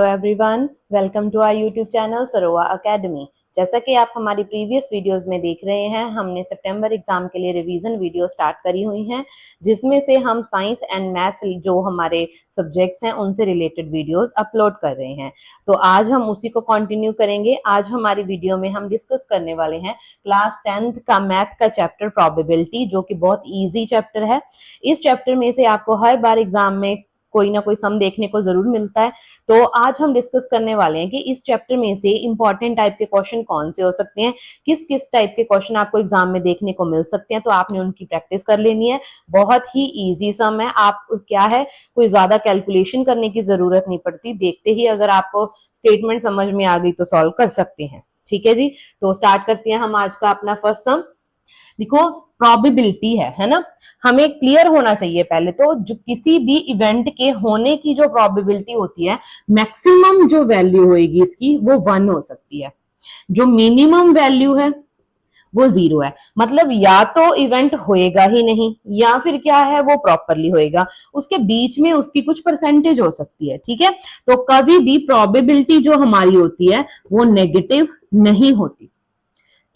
Hello everyone, welcome to our YouTube channel Sarova academy. जैसा कि आप हमारी प्रीवियस वीडियोस में देख रहे हैं, हमने सितंबर एग्जाम के लिए रिवीजन वीडियो स्टार्ट करी हुई हैं, जिसमें से हम साइंस एंड मैथ्स जो हमारे सब्जेक्ट्स हैं उनसे रिलेटेड वीडियोस अपलोड कर रहे हैं। तो आज हम उसी को कंटिन्यू करेंगे। आज हमारी वीडियो में हम डिस्कस करने वाले हैं क्लास 10th का मैथ का चैप्टर प्रोबेबिलिटी, जो कि बहुत ईजी चैप्टर है। इस चैप्टर में से आपको हर बार एग्जाम में कोई ना कोई सम देखने को जरूर मिलता है। तो आज हम डिस्कस करने वाले हैं कि इस चैप्टर में से इंपॉर्टेंट टाइप के क्वेश्चन कौन से हो सकते हैं, किस किस टाइप के क्वेश्चन आपको एग्जाम में देखने को मिल सकते हैं। तो आपने उनकी प्रैक्टिस कर लेनी है। बहुत ही इजी सम है, आप क्या है कोई ज्यादा कैलकुलेशन करने की जरूरत नहीं पड़ती, देखते ही अगर आपको स्टेटमेंट समझ में आ गई तो सॉल्व कर सकते हैं। ठीक है जी, तो स्टार्ट करते हैं हम आज का अपना फर्स्ट सम। देखो, प्रोबेबिलिटी है ना, हमें क्लियर होना चाहिए पहले तो जो किसी भी इवेंट के होने की जो प्रोबेबिलिटी होती है, मैक्सिमम जो वैल्यू होगी इसकी वो 1 हो सकती है, जो मिनिमम वैल्यू है वो 0 है। मतलब या तो इवेंट होएगा ही नहीं या फिर क्या है वो प्रॉपरली होएगा, उसके बीच में उसकी कुछ परसेंटेज हो सकती है। ठीक है, तो कभी भी प्रोबेबिलिटी जो हमारी होती है वो नेगेटिव नहीं होती।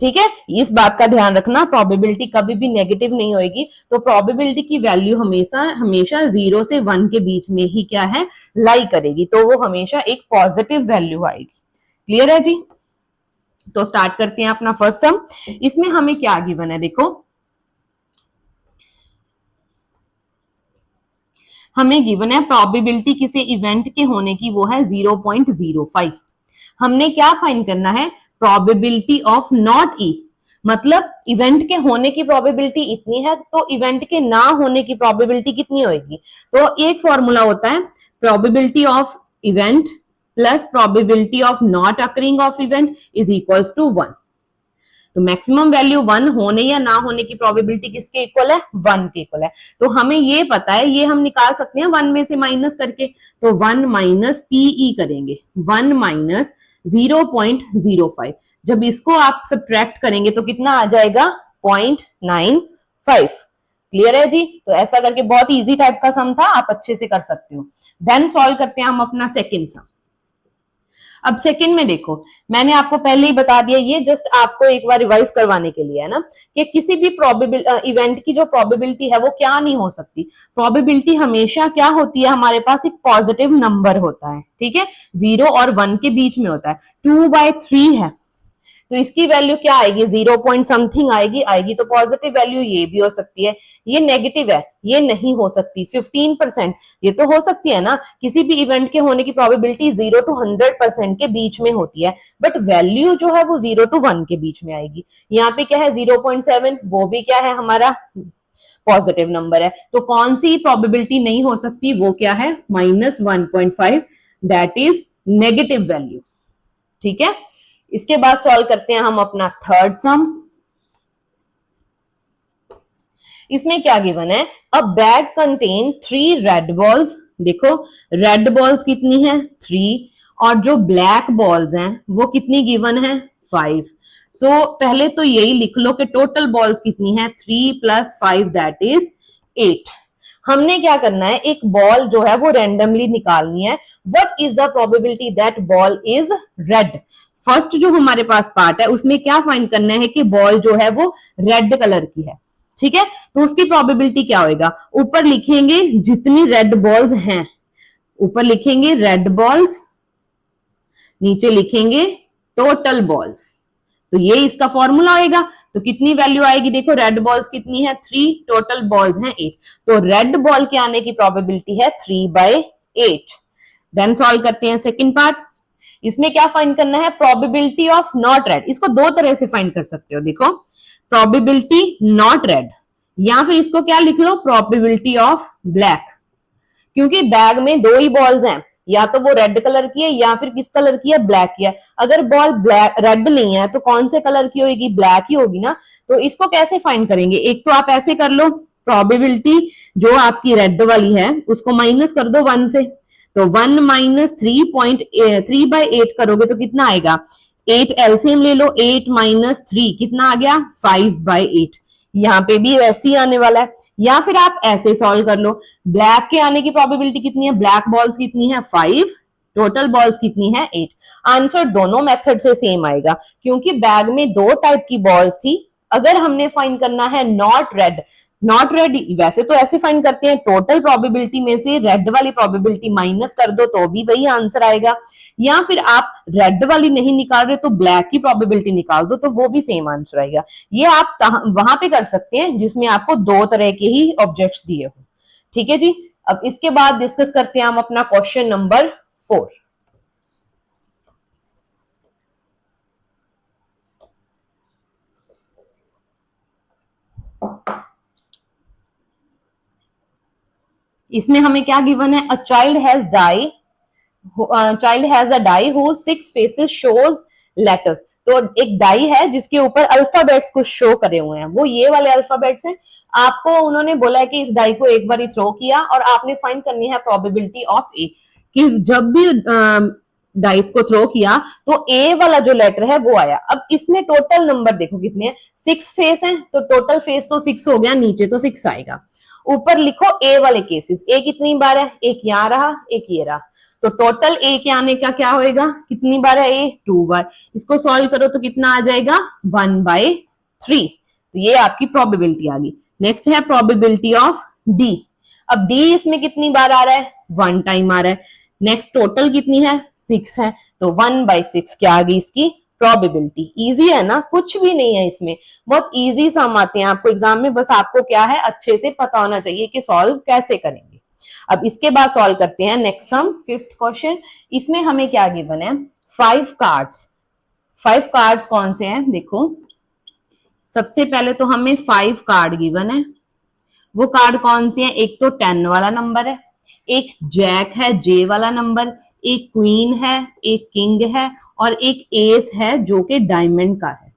ठीक है, इस बात का ध्यान रखना, प्रोबेबिलिटी कभी भी नेगेटिव नहीं होगी। तो प्रोबेबिलिटी की वैल्यू हमेशा हमेशा 0 से 1 के बीच में ही क्या है लाई करेगी, तो वो हमेशा एक पॉजिटिव वैल्यू आएगी। क्लियर है जी? तो स्टार्ट करते हैं अपना फर्स्ट सम। इसमें हमें क्या गिवन है, देखो हमें गिवन है प्रोबेबिलिटी किसी इवेंट के होने की वो है 0.05। हमने क्या फाइंड करना है, प्रोबेबिलिटी ऑफ नॉट ई, मतलब इवेंट के होने की प्रोबेबिलिटी इतनी है तो इवेंट के ना होने की प्रोबेबिलिटी कितनी होगी। तो एक फॉर्मूला होता है probability of event plus probability of not occurring of event is equals to 1। तो मैक्सिमम वैल्यू 1 होने या ना होने की प्रोबेबिलिटी किसके इक्वल है, 1 के इक्वल है। तो हमें ये पता है, ये हम निकाल सकते हैं 1 में से माइनस करके। तो 1 माइनस पीई करेंगे, 1 माइनस 0.05। जब इसको आप सब्ट्रैक्ट करेंगे तो कितना आ जाएगा, 0.95। क्लियर है जी? तो ऐसा करके बहुत इजी टाइप का सम था, आप अच्छे से कर सकते हो। देन सॉल्व करते हैं हम अपना सेकेंड सम। अब सेकंड में देखो, मैंने आपको पहले ही बता दिया, ये जस्ट आपको एक बार रिवाइज करवाने के लिए है ना, कि किसी भी इवेंट की जो प्रोबेबिलिटी है वो क्या नहीं हो सकती। प्रोबेबिलिटी हमेशा क्या होती है, हमारे पास एक पॉजिटिव नंबर होता है। ठीक है, 0 और 1 के बीच में होता है। 2/3 है तो इसकी वैल्यू क्या आएगी, 0 पॉइंट समथिंग आएगी। तो पॉजिटिव वैल्यू ये भी हो सकती है, ये नेगेटिव है, ये नहीं हो सकती। 15% ये तो हो सकती है ना, किसी भी इवेंट के होने की प्रोबेबिलिटी 0 to 100% के बीच में होती है, बट वैल्यू जो है वो 0 to 1 के बीच में आएगी। यहाँ पे क्या है 0.7, वो भी क्या है हमारा पॉजिटिव नंबर है। तो कौन सी प्रोबेबिलिटी नहीं हो सकती, वो क्या है -1.5, दैट इज नेगेटिव वैल्यू। ठीक है, इसके बाद सॉल्व करते हैं हम अपना थर्ड सम। इसमें क्या गिवन है, अ बैग कंटेन 3 रेड बॉल्स। देखो रेड बॉल्स कितनी है, 3, और जो ब्लैक बॉल्स हैं वो कितनी गिवन है, 5। सो पहले तो यही लिख लो कि टोटल बॉल्स कितनी है, 3 + 5 दैट इज 8। हमने क्या करना है, एक बॉल जो है वो रेंडमली निकालनी है। What is the probability that ball is red. First जो हमारे पास पार्ट है उसमें क्या फाइंड करना है कि बॉल जो है वो रेड कलर की है। ठीक है, तो उसकी प्रोबेबिलिटी क्या होगा, ऊपर लिखेंगे जितनी रेड बॉल्स हैं, ऊपर लिखेंगे रेड बॉल्स, नीचे लिखेंगे टोटल बॉल्स। तो ये इसका फॉर्मूला होगा। तो कितनी वैल्यू आएगी, देखो रेड बॉल्स कितनी है, 3, टोटल बॉल्स हैं 8। तो रेड बॉल के आने की प्रोबेबिलिटी है 3/8। देन सॉल्व करते हैं सेकंड पार्ट। इसमें क्या फाइंड करना है, प्रोबेबिलिटी ऑफ नॉट रेड। इसको दो तरह से फाइंड कर सकते हो, देखो प्रोबेबिलिटी नॉट रेड, या फिर इसको क्या लिख लो, प्रोबेबिलिटी ऑफ ब्लैक। क्योंकि बैग में 2 ही बॉल्स हैं, या तो वो रेड कलर की है या फिर किस कलर की है, ब्लैक की है। अगर बॉल ब्लैक रेड नहीं है तो कौन से कलर की होगी, ब्लैक ही होगी ना। तो इसको कैसे फाइंड करेंगे, एक तो आप ऐसे कर लो, प्रोबेबिलिटी जो आपकी रेड वाली है उसको माइनस कर दो 1 से। तो 1 माइनस 3/8 करोगे तो कितना आएगा, 8 एलसीएम ले लो, 8 माइनस 3 कितना आ गया, 5/8। यहाँ पे भी वैसे ही आने वाला है। या फिर आप ऐसे सॉल्व कर लो, ब्लैक के आने की प्रोबेबिलिटी कितनी है, ब्लैक बॉल्स कितनी है, 5, टोटल बॉल्स कितनी है 8। आंसर दोनों मेथड से सेम आएगा क्योंकि बैग में दो टाइप की बॉल्स थी। अगर हमने फाइंड करना है नॉट रेड, नॉट रेड वैसे तो ऐसे फाइंड करते हैं, टोटल प्रोबेबिलिटी में से रेड वाली प्रोबेबिलिटी माइनस कर दो तो भी वही आंसर आएगा, या फिर आप रेड वाली नहीं निकाल रहे तो ब्लैक की प्रोबेबिलिटी निकाल दो तो वो भी सेम आंसर आएगा। ये आप वहां पे कर सकते हैं जिसमें आपको दो तरह के ही ऑब्जेक्ट्स दिए हो। ठीक है जी। अब इसके बाद डिस्कस करते हैं हम अपना क्वेश्चन नंबर 4। इसमें हमें क्या गिवन है, a child has a die whose 6 faces shows letters. तो एक डाई है जिसके ऊपर अल्फाबेट्स कुछ शो करे हुए हैं, वो ये वाले अल्फाबेट्स हैं। आपको उन्होंने बोला है कि इस डाई को एक बार थ्रो किया और आपने फाइंड करनी है प्रोबेबिलिटी ऑफ ए, कि जब भी डाइस को थ्रो किया तो ए वाला जो लेटर है वो आया। अब इसमें टोटल नंबर देखो कितने हैं, 6 फेस हैं, तो टोटल फेस तो 6 हो गया, नीचे तो 6 आएगा। ऊपर लिखो ए वाले केसेस, ए कितनी बार है, एक यहाँ रहा एक ये रहा, तो टोटल ए के आने का क्या होएगा, कितनी बार है ए, 2 बार। इसको सॉल्व करो तो कितना आ जाएगा 1/3। तो ये आपकी प्रोबेबिलिटी आ गई। नेक्स्ट है प्रोबेबिलिटी ऑफ डी। अब डी इसमें कितनी बार आ रहा है, 1 टाइम आ रहा है। नेक्स्ट टोटल कितनी है 6 है, तो 1/6 क्या आ गई इसकी प्रोबेबिलिटी। इजी है ना, कुछ भी नहीं है इसमें, बहुत इजी सम आते हैं आपको एग्जाम में, बस आपको क्या है अच्छे से पता होना चाहिए कि सॉल्व कैसे करेंगे। अब इसके बाद सॉल्व करते हैं नेक्स्ट सम, 5th क्वेश्चन। इसमें हमें क्या गिवन है, 5 कार्ड्स। 5 कार्ड्स कौन से हैं, देखो सबसे पहले तो हमें 5 कार्ड गिवन है। वो कार्ड कौन से हैं, एक तो 10 वाला नंबर है, एक जैक है जे वाला नंबर, एक क्वीन है, एक किंग है और एक एस है जो कि डायमंड का है।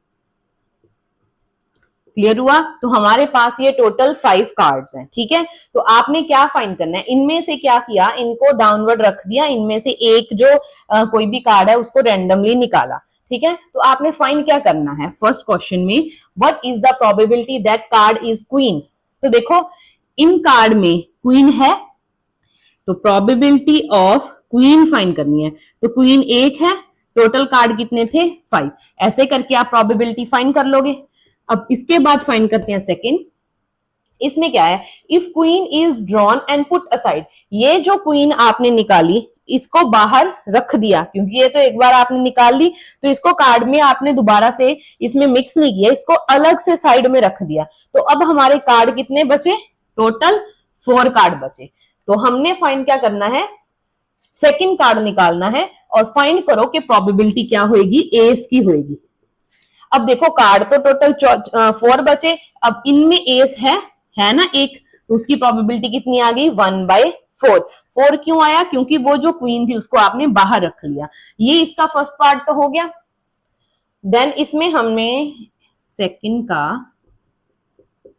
क्लियर हुआ। तो हमारे पास ये टोटल 5 कार्ड्स हैं। ठीक है, तो आपने क्या फाइंड करना है, इनमें से क्या किया, इनको डाउनवर्ड रख दिया, इनमें से एक जो कोई भी कार्ड है उसको रैंडमली निकाला। ठीक है, तो आपने फाइंड क्या करना है, फर्स्ट क्वेश्चन में what is the probability that card is queen. तो देखो इन कार्ड में क्वीन है, तो प्रोबेबिलिटी ऑफ क्वीन फाइंड करनी है। तो क्वीन एक है, टोटल कार्ड कितने थे 5, ऐसे करके आप प्रोबेबिलिटी फाइंड कर लोगे। अब इसके बाद फाइंड करते हैं सेकंड। इसमें क्या है, if queen is drawn and put aside, ये जो क्वीन आपने निकाली इसको बाहर रख दिया, क्योंकि ये तो एक बार आपने निकाल ली तो इसको कार्ड में आपने दोबारा से इसमें मिक्स नहीं किया, इसको अलग से साइड में रख दिया। तो अब हमारे कार्ड कितने बचे, टोटल 4 कार्ड बचे। तो हमने फाइंड क्या करना है, सेकंड कार्ड निकालना है और फाइंड करो कि प्रोबेबिलिटी क्या होगी, एस की होगी। अब देखो कार्ड तो टोटल 4 बचे, अब इनमें एस है ना एक, तो उसकी प्रोबेबिलिटी कितनी आ गई 1/4। 4 क्यों आया, क्योंकि वो जो क्वीन थी उसको आपने बाहर रख लिया। ये इसका फर्स्ट पार्ट तो हो गया। देन इसमें हमने सेकंड का,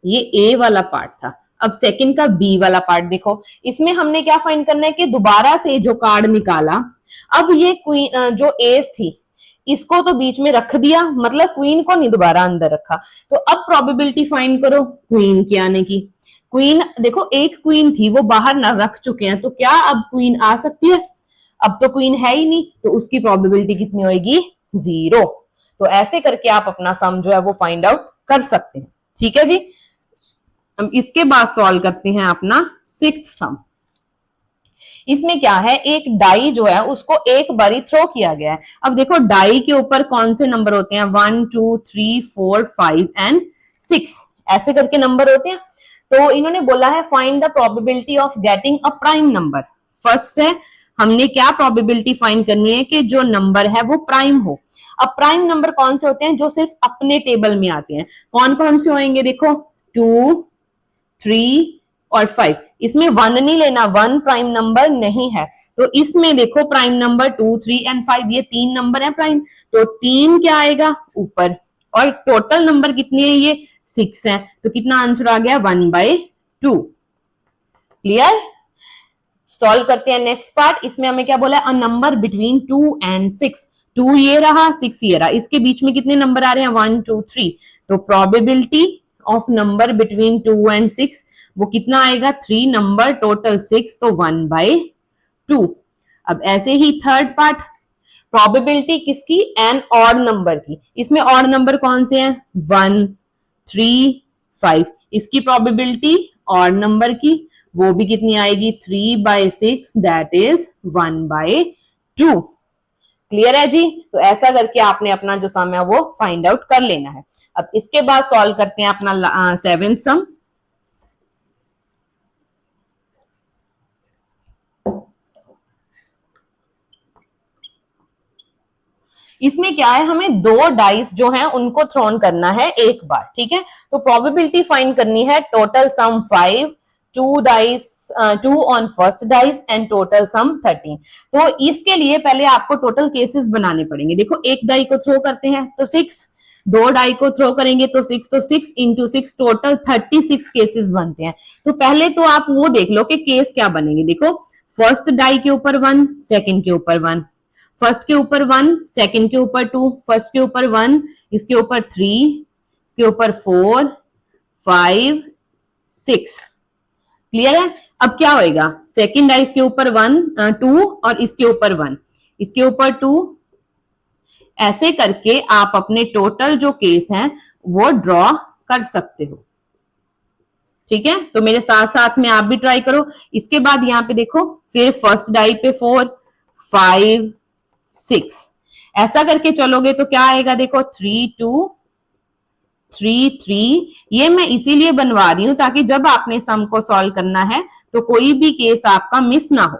ये ए वाला पार्ट था, अब सेकंड का बी वाला पार्ट देखो। इसमें हमने क्या फाइंड करना है कि दोबारा से जो कार्ड निकाला, अब ये क्वीन जो एस थी इसको तो बीच में रख दिया, मतलब क्वीन को नहीं दोबारा अंदर रखा। तो अब प्रोबेबिलिटी फाइंड करो क्वीन के आने की। क्वीन देखो एक क्वीन थी वो बाहर ना रख चुके हैं, तो क्या अब क्वीन आ सकती है, अब तो क्वीन है ही नहीं, तो उसकी प्रोबेबिलिटी कितनी होगी 0। तो ऐसे करके आप अपना सम जो है वो फाइंड आउट कर सकते हैं। ठीक है जी। अब इसके बाद सॉल्व करते हैं अपना 6th सम। इसमें क्या है, एक डाई जो है उसको एक बारी थ्रो किया गया है। अब देखो डाई के ऊपर कौन से नंबर होते हैं, 1 2 3 4 5 एंड 6 ऐसे करके नंबर होते हैं। तो इन्होंने बोला है find the probability of getting a prime number. First है हमने क्या प्रोबेबिलिटी फाइंड करनी है कि जो नंबर है वो प्राइम हो। अब प्राइम नंबर कौन से होते हैं, जो सिर्फ अपने टेबल में आते हैं। कौन कौन से होंगे, देखो 2 3 और 5। इसमें 1 नहीं लेना, 1 प्राइम नंबर नहीं है। तो इसमें देखो प्राइम नंबर 2 3 एंड 5, ये 3 नंबर है प्राइम, तो 3 क्या आएगा ऊपर, और टोटल नंबर कितने हैं, ये 6 है, तो कितना आंसर आ गया 1/2। क्लियर। सॉल्व करते हैं नेक्स्ट पार्ट। इसमें हमें क्या बोला है, अ नंबर बिटवीन 2 एंड 6। 2 ये रहा 6 ये रहा, इसके बीच में कितने नंबर आ रहे हैं 1 2 3। तो probability of number between 2 and 6 वो कितना आएगा 3 नंबर, टोटल 6, तो 1/2। अब ऐसे ही थर्ड पार्ट, प्रोबेबिलिटी किसकी, एन ऑड नंबर की। इसमें ऑड नंबर कौन से हैं, 1, 3, 5। इसकी प्रोबेबिलिटी ऑड नंबर की, वो भी कितनी आएगी, 3/6, दैट इज 1/2। क्लियर है जी। तो ऐसा करके आपने अपना जो सम है वो फाइंड आउट कर लेना है। अब इसके बाद सॉल्व करते हैं अपना 7th सम। इसमें क्या है, हमें दो डाइस जो हैं उनको थ्रोन करना है एक बार, ठीक है। तो प्रोबेबिलिटी फाइंड करनी है, total sum 5, 2 dice, 2 on first dice and total sum 13। तो इसके लिए पहले आपको टोटल केसेस बनाने पड़ेंगे। देखो एक डाई को थ्रो करते हैं तो 6, दो डाई को थ्रो करेंगे तो 6, तो 6 इंटू 6 टोटल 36 केसेस बनते हैं। तो पहले तो आप वो देख लो कि केस क्या बनेंगे। देखो फर्स्ट डाई के ऊपर 1, सेकंड के ऊपर 1, फर्स्ट के ऊपर 1, सेकंड के ऊपर 2, फर्स्ट के ऊपर 1, इसके ऊपर 3, इसके ऊपर 4, 5, 6। क्लियर है। अब क्या होएगा, सेकंड डाइस के ऊपर 1, 2 और इसके ऊपर 1, इसके ऊपर 2। ऐसे करके आप अपने टोटल जो केस हैं वो ड्रॉ कर सकते हो, ठीक है। तो मेरे साथ साथ में आप भी ट्राई करो। इसके बाद यहां पे देखो, फिर फर्स्ट डाई पे 4, 5, 6, ऐसा करके चलोगे तो क्या आएगा, देखो 3, 2, 3, 3। ये मैं इसीलिए बनवा रही हूं ताकि जब आपने सम को सॉल्व करना है तो कोई भी केस आपका मिस ना हो।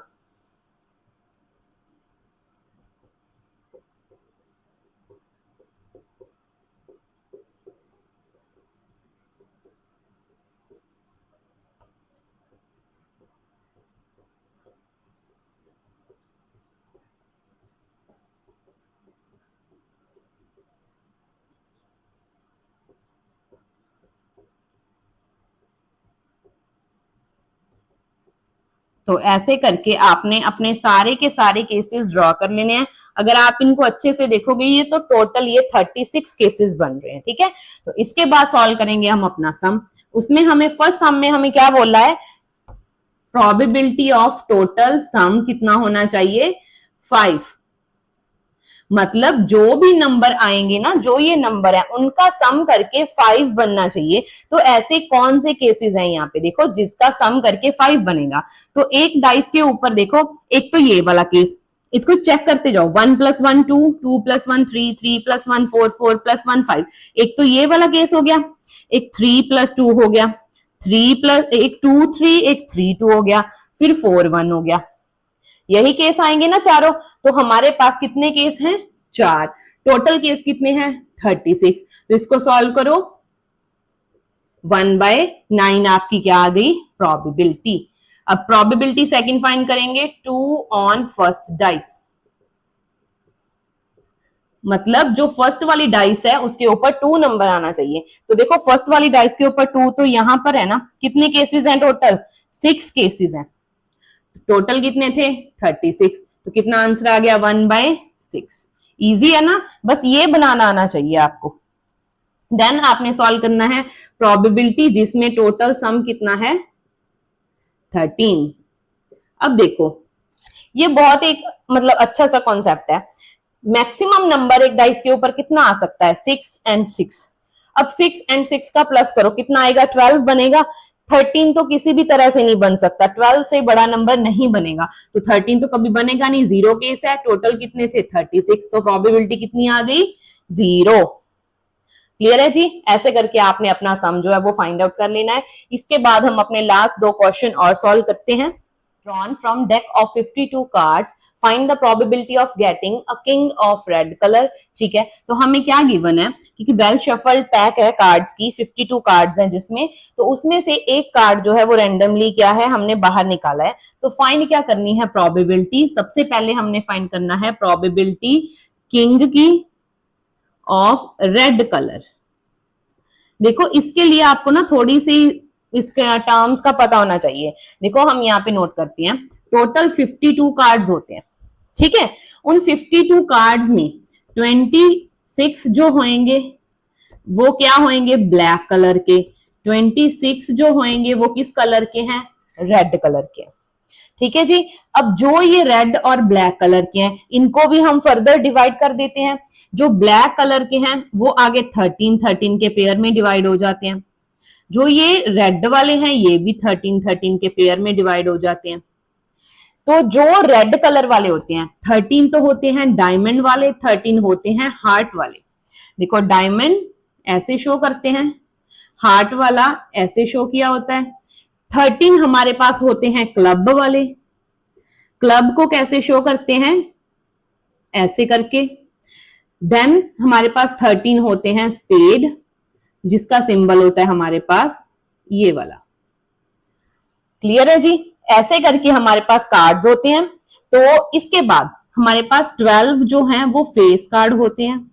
तो ऐसे करके आपने अपने सारे के सारे केसेस ड्रॉ कर लेने हैं। अगर आप इनको अच्छे से देखोगे ये तो टोटल ये 36 केसेस बन रहे हैं, ठीक है। तो इसके बाद सॉल्व करेंगे हम अपना सम। उसमें हमें फर्स्ट सम में हमें क्या बोला है, प्रोबेबिलिटी ऑफ टोटल सम कितना होना चाहिए, 5। मतलब जो भी नंबर आएंगे ना, जो ये नंबर है उनका सम करके 5 बनना चाहिए। तो ऐसे कौन से केसेस हैं यहाँ पे, देखो जिसका सम करके 5 बनेगा। तो एक डाइस के ऊपर देखो, एक तो ये वाला केस, इसको चेक करते जाओ, 1 + 1 2, 2 + 1 3, 3 + 1 4, 4 + 1 5। एक तो ये वाला केस हो गया, एक 3 + 2 हो गया, 3 प्लस एक 2 3, एक 3 2 हो गया, फिर 4 1 हो गया। यही केस आएंगे ना चारों। तो हमारे पास कितने केस हैं, 4। टोटल केस कितने हैं, 36। तो इसको सॉल्व करो, 1/9 आपकी क्या आ गई, प्रोबेबिलिटी। अब प्रोबेबिलिटी सेकंड फाइंड करेंगे, 2 ऑन फर्स्ट डाइस। मतलब जो फर्स्ट वाली डाइस है उसके ऊपर 2 नंबर आना चाहिए। तो देखो फर्स्ट वाली डाइस के ऊपर 2, तो यहां पर है ना, कितने केसेस हैं टोटल, 6 केसेस हैं। टोटल कितने थे, 36। तो कितना आंसर आ गया, 1/6। इजी है ना, बस ये बनाना आना चाहिए आपको। देन आपने सॉल्व करना है प्रोबेबिलिटी जिसमें टोटल सम कितना है, 13। अब देखो ये बहुत एक मतलब अच्छा सा कॉन्सेप्ट है। मैक्सिमम नंबर एक डाइस के ऊपर कितना आ सकता है, 6 and 6। अब 6 and 6 का प्लस करो, कितना आएगा, 12 बनेगा। 13 तो किसी भी तरह से नहीं बन सकता, 12 से बड़ा नंबर नहीं बनेगा। तो 13 तो कभी बनेगा नहीं, जीरो केस है। टोटल कितने थे, 36। तो प्रोबेबिलिटी कितनी आ गई, 0। क्लियर है जी। ऐसे करके आपने अपना सम जो है वो फाइंड आउट कर लेना है। इसके बाद हम अपने लास्ट 2 क्वेश्चन और सॉल्व करते हैं। drawn from deck of 52 cards, find the probability of getting a king of red color। ठीक है, तो हमें क्या गिवन है, क्योंकि वेल शफल्ड पैक है कार्ड्स की, 52 कार्ड्स हैं जिसमें, तो उसमें से एक कार्ड जो है वो रैंडमली क्या है हमने बाहर निकाला है। तो फाइंड क्या करनी है, प्रोबेबिलिटी। सबसे पहले हमने फाइंड करना है प्रोबेबिलिटी किंग की ऑफ रेड कलर। देखो इसके लिए आपको ना थोड़ी सी इसके टर्म्स का पता होना चाहिए। देखो हम यहाँ पे नोट करते हैं, टोटल 52 कार्ड्स होते हैं, ठीक है। उन 52 कार्ड्स में 26 जो होंगे वो क्या होंगे, ब्लैक कलर के। 26 जो होंगे वो किस कलर के हैं, रेड कलर के। ठीक है जी। अब जो ये रेड और ब्लैक कलर के हैं इनको भी हम फर्दर डिवाइड कर देते हैं। जो ब्लैक कलर के हैं वो आगे 13 के पेयर में डिवाइड हो जाते हैं। जो ये रेड वाले हैं ये भी 13 के पेयर में डिवाइड हो जाते हैं। तो जो रेड कलर वाले होते हैं 13 तो होते हैं डायमंड वाले, 13 होते हैं हार्ट वाले। देखो डायमंड ऐसे शो करते हैं, हार्ट वाला ऐसे शो किया होता है। 13 हमारे पास होते हैं क्लब वाले, क्लब को कैसे शो करते हैं, ऐसे करके। देन हमारे पास 13 होते हैं स्पेड, जिसका सिंबल होता है हमारे पास ये वाला। क्लियर है जी। ऐसे करके हमारे पास कार्ड्स होते हैं। तो इसके बाद हमारे पास 12 जो हैं वो फेस कार्ड होते हैं।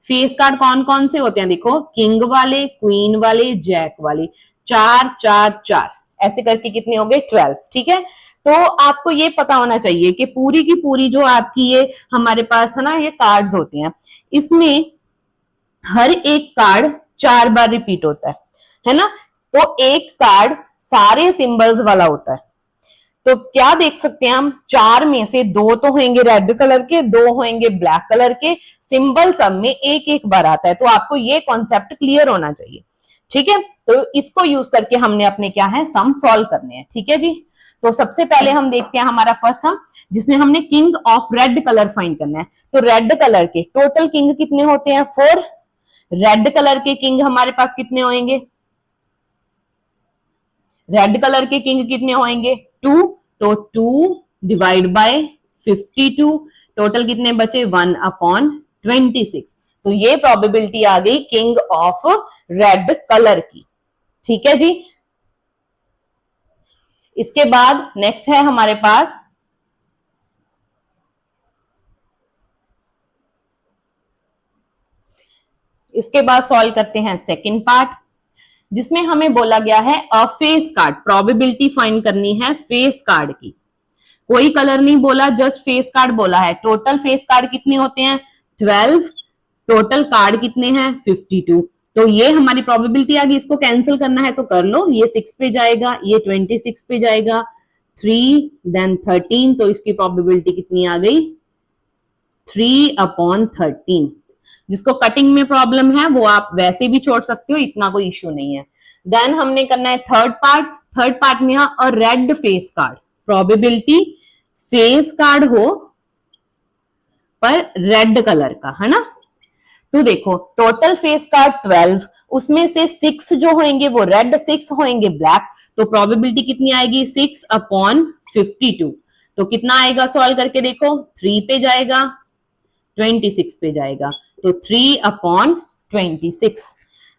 फेस कार्ड कौन कौन से होते हैं, देखो किंग वाले, क्वीन वाले, जैक वाले, 4 4 4 ऐसे करके कितने हो गए 12। ठीक है। तो आपको ये पता होना चाहिए कि पूरी की पूरी जो आपकी ये हमारे पास है ना ये कार्ड्स होते हैं, इसमें हर एक कार्ड 4 बार रिपीट होता है ना। तो एक कार्ड सारे सिंबल्स वाला होता है। तो क्या देख सकते हैं हम, 4 में से 2 तो होंगे रेड कलर के, 2 होंगे ब्लैक कलर के। सिंबल सब में एक एक बार आता है। तो आपको ये कॉन्सेप्ट क्लियर होना चाहिए। ठीक है। तो इसको यूज करके हमने अपने क्या है सम सॉल्व करने हैं। ठीक है जी। तो सबसे पहले हम देखते हैं हमारा फर्स्ट सम, जिसमें हमने king of red colour find करना है। तो रेड कलर के टोटल किंग कितने होते हैं 4। रेड कलर के किंग हमारे पास कितने होंगे, रेड कलर के किंग कितने होंगे 2। तो 2 डिवाइड बाय 52, टोटल कितने बचे 1/26। तो ये प्रोबेबिलिटी आ गई किंग ऑफ रेड कलर की। ठीक है जी। इसके बाद नेक्स्ट है हमारे पास इसके बाद सॉल्व करते हैं सेकंड पार्ट, जिसमें हमें बोला गया है अ फेस कार्ड, प्रोबेबिलिटी फाइंड करनी है फेस कार्ड की। कोई कलर नहीं बोला, जस्ट फेस कार्ड बोला है। टोटल फेस कार्ड कितने होते हैं 12, टोटल कार्ड कितने हैं 52। तो ये हमारी प्रोबेबिलिटी आ गई। इसको कैंसिल करना है तो कर लो, ये 6 पे जाएगा, ये 26 पे जाएगा, 3 देन 13। तो इसकी प्रोबेबिलिटी कितनी आ गई 3/13। जिसको कटिंग में प्रॉब्लम है वो आप वैसे भी छोड़ सकते हो, इतना कोई इश्यू नहीं है। देन हमने करना है थर्ड पार्ट। थर्ड पार्ट में a red face card, probability face card हो पर रेड कलर का, है ना। तो देखो टोटल फेस कार्ड 12, उसमें से 6 जो होंगे वो रेड, 6 होंगे ब्लैक। तो प्रोबेबिलिटी कितनी आएगी 6/52। तो कितना आएगा सॉल्व करके देखो, 3 पे जाएगा, 26 पे जाएगा। तो 3/26।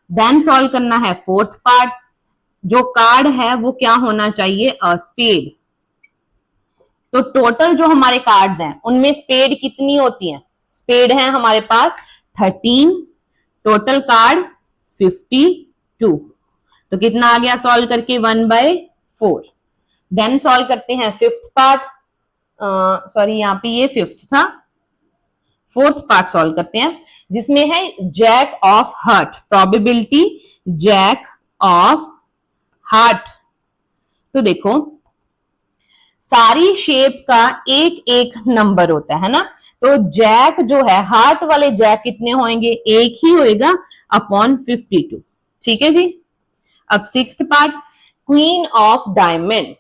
देन सॉल्व करना है फोर्थ पार्ट। जो कार्ड है वो क्या होना चाहिए अ स्पेड। तो टोटल जो हमारे कार्ड्स हैं उनमें स्पेड कितनी होती हैं, स्पेड है हमारे पास 13, टोटल कार्ड 52। तो कितना आ गया सॉल्व करके 1/4। देन सॉल्व करते हैं फिफ्थ पार्ट, सॉरी यहाँ पे ये फिफ्थ था, फोर्थ पार्ट सॉल्व करते हैं, जिसमें है jack of heart, probability jack of heart. तो देखो सारी शेप का एक एक नंबर होता है ना। तो जैक जो है हार्ट वाले जैक कितने होंगे, एक ही होएगा अपॉन 52। ठीक है जी। अब sixth part, queen of diamond.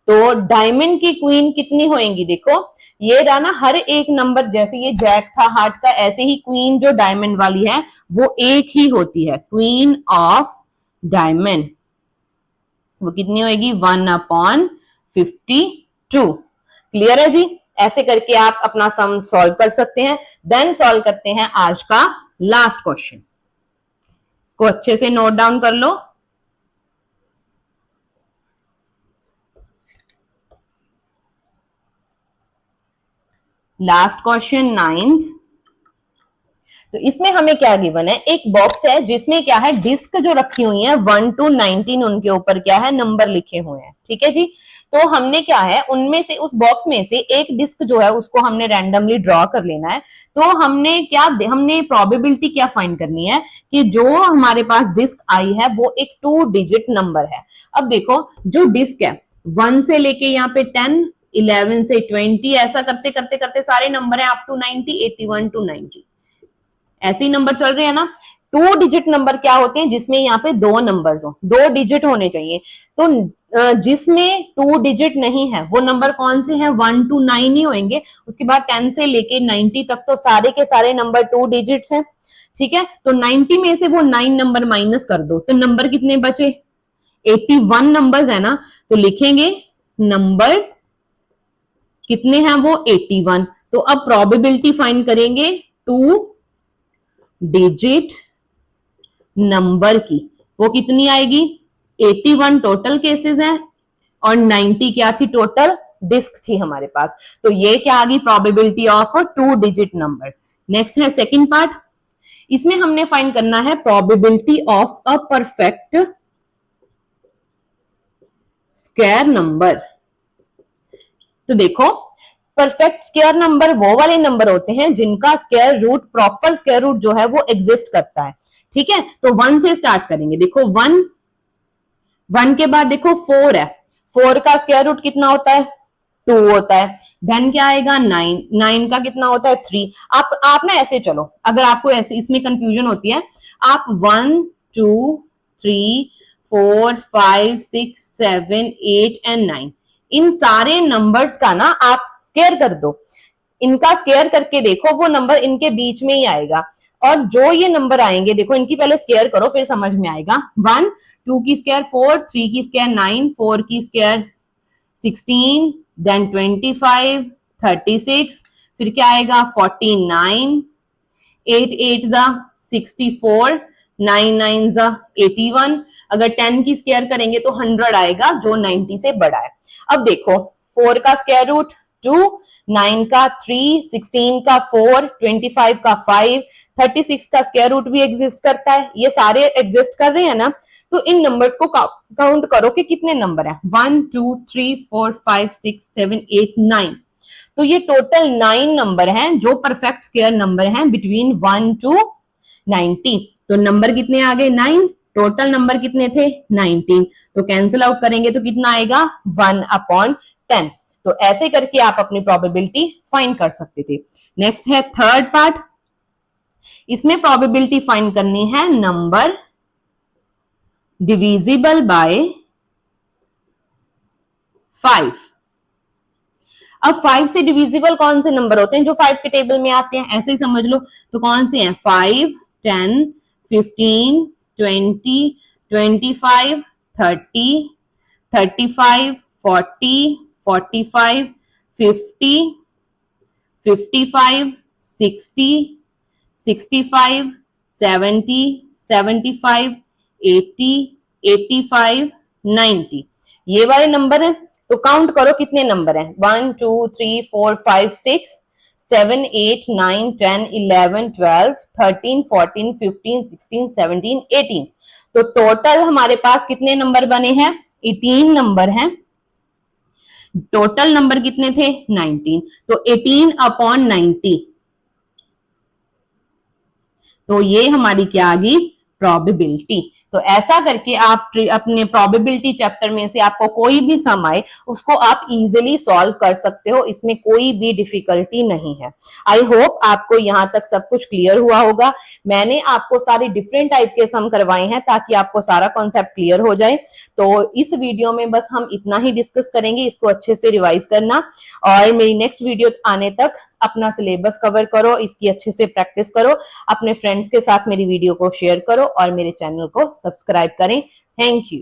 तो डायमंड की क्वीन कितनी होएंगी, देखो ये रहा ना हर एक नंबर, जैसे ये जैक था हार्ट का, ऐसे ही क्वीन जो डायमंड वाली है वो एक ही होती है, क्वीन ऑफ डायमंड। वो कितनी होएगी 1/52। क्लियर है जी। ऐसे करके आप अपना सम सॉल्व कर सकते हैं। देन सॉल्व करते हैं आज का लास्ट क्वेश्चन। इसको अच्छे से नोट डाउन कर लो। Last question 9th। तो इसमें हमें क्या गिवन है, एक बॉक्स है जिसमें क्या है डिस्क जो रखी हुई है 1 to 19, उनके ऊपर क्या है नंबर लिखे हुए हैं। ठीक है जी। तो हमने क्या है उनमें से उस बॉक्स में से एक डिस्क जो है उसको हमने रैंडमली ड्रॉ कर लेना है। तो हमने प्रोबेबिलिटी क्या फाइंड करनी है कि जो हमारे पास डिस्क आई है वो एक 2 डिजिट नंबर है। अब देखो जो डिस्क है 1 से लेके यहाँ पे 10, 11 से 20, ऐसा करते करते करते सारे नंबर है अप टू 90, 81 टू 90, ऐसे ही नंबर चल रहे हैं ना। 2 डिजिट नंबर क्या होते हैं? जिसमें यहाँ पे 2 नंबर्स हो, 2 डिजिट होने चाहिए। तो जिसमें 2 डिजिट नहीं है वो नंबर कौन से हैं? 1 to 9 ही होंगे। उसके बाद 10 से लेके 90 तक तो सारे के सारे नंबर 2 डिजिट्स हैं, ठीक है। तो 90 में से वो 9 नंबर माइनस कर दो, तो नंबर कितने बचे? 81 नंबर्स है ना, तो लिखेंगे नंबर कितने हैं? वो 81। तो अब प्रोबेबिलिटी फाइंड करेंगे 2 डिजिट नंबर की, वो कितनी आएगी? 81 टोटल केसेस हैं और 90 क्या थी? टोटल डिस्क थी हमारे पास। तो ये क्या आ गई? Probability of 2 digit number. Next है सेकंड पार्ट, इसमें हमने फाइंड करना है probability of a perfect square number. तो देखो, परफेक्ट स्क्वायर नंबर वो वाले नंबर होते हैं जिनका square root, proper square root जो है वो एग्जिस्ट करता है, ठीक है। तो 1 से स्टार्ट करेंगे। देखो 1 के बाद देखो 4 है, 4 का स्क्वायर रूट कितना होता है? 2 होता है। देन क्या आएगा? 9 का कितना होता है? 3। आप ना ऐसे चलो, अगर आपको ऐसे इसमें कंफ्यूजन होती है, आप 1 2 3 4 5 6 7 8 एंड 9 इन सारे नंबर्स का ना आप स्क्वायर कर दो, इनका स्क्वायर करके देखो, वो नंबर इनके बीच में ही आएगा। और जो ये नंबर आएंगे, देखो इनकी पहले स्क्वायर करो फिर समझ में आएगा। 1, 2 की स्क्वायर 4, 3 की स्क्वायर 9, 4 की स्क्वायर 16, देन 25, 36, फिर क्या आएगा? 49, 8 8 जा 64, 9 9 जा 81। अगर 10 की स्क्वायर करेंगे तो 100 आएगा, जो 90 से बड़ा है। अब देखो 4 का स्क्वायर रूट 2, 9 का 3, 16 का 4, 25 का 5, 36 का स्क्वायर रूट भी एग्जिस्ट करता है। ये सारे एग्जिस्ट कर रहे हैं ना, तो इन नंबर्स को काउंट करो कि कितने नंबर है। 1 2 3 4 5 6 7 8 9। तो ये टोटल 9 नंबर हैं जो परफेक्ट स्क्वायर नंबर हैं बिटवीन 1 टू 90। तो नंबर कितने आ गए? 9। टोटल नंबर कितने थे? 19। तो कैंसिल आउट करेंगे तो कितना आएगा? 1/10। तो ऐसे करके आप अपनी प्रोबेबिलिटी फाइंड कर सकते थे। नेक्स्ट है थर्ड पार्ट, इसमें प्रोबेबिलिटी फाइंड करनी है नंबर डिविजिबल बाय 5। अब 5 से डिविजिबल कौन से नंबर होते हैं? जो 5 के टेबल में आते हैं, ऐसे ही समझ लो। तो कौन से हैं? 5, 10, 15, 20, 25, 30, 35, 40, 45, 50, 55, 60, 65, 70, 75, 80, 85, 90। ये वाले नंबर है। तो काउंट करो कितने नंबर हैं? 1 2 3 4 5 6 7 8 9 10 11 12 13 14 15 16 17 18। तो टोटल हमारे पास कितने नंबर बने हैं? 18 नंबर हैं। टोटल नंबर कितने थे? 19। तो 18/90। तो ये हमारी क्या आ गई? प्रोबेबिलिटी। तो ऐसा करके आप अपने प्रोबेबिलिटी चैप्टर में से आपको कोई भी सम आए उसको आप इजीली सॉल्व कर सकते हो, इसमें कोई भी डिफिकल्टी नहीं है। आई होप आपको यहाँ तक सब कुछ क्लियर हुआ होगा। मैंने आपको सारे डिफरेंट टाइप के सम करवाए हैं ताकि आपको सारा कॉन्सेप्ट क्लियर हो जाए। तो इस वीडियो में बस हम इतना ही डिस्कस करेंगे, इसको अच्छे से रिवाइज करना और मेरी नेक्स्ट वीडियो आने तक अपना सिलेबस कवर करो, इसकी अच्छे से प्रैक्टिस करो, अपने फ्रेंड्स के साथ मेरी वीडियो को शेयर करो और मेरे चैनल को सब्सक्राइब करें। Thank you.